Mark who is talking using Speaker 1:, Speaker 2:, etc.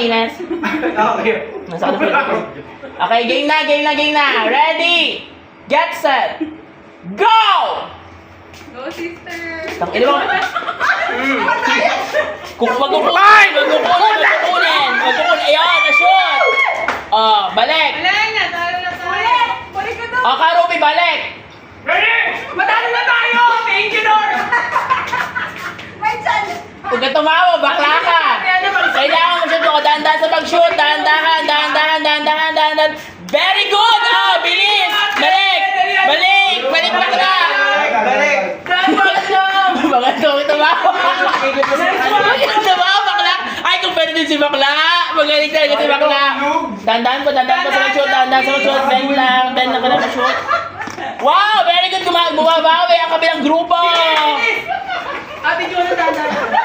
Speaker 1: Ines?
Speaker 2: Okay.
Speaker 1: Nasa Okay, game na. Ready? Get set. Go!
Speaker 3: Go, sister!
Speaker 1: Tang ina mo. Kung magkukunin. Ayun, na-shoot. Oh, balik.
Speaker 3: Wala na, talo na tayo. Balik ka doon!
Speaker 1: Oh, Karupi, balik.
Speaker 2: Matalo na tayo! Thank you, Lord!
Speaker 3: Wait, son!
Speaker 1: Huwag ka tumawa, bakla ka. Kailangan mo shoot mo. Dahan-dahan sa pag-shoot. Dahan-dahan. Very good! Oh, bilis! Balik, bakla!
Speaker 2: Balik!
Speaker 1: Bakit ko tumawa? Bakit tumawa, bakla? Ay, kung pwede din si bakla. Magaling talaga si bakla. Dahan-dahan pa sa pag-shoot. Bend lang ka na mag-shoot. Wow, very good. Bumabawi ang kabilang grupo.
Speaker 2: Ate Jonah, dahan-dahan.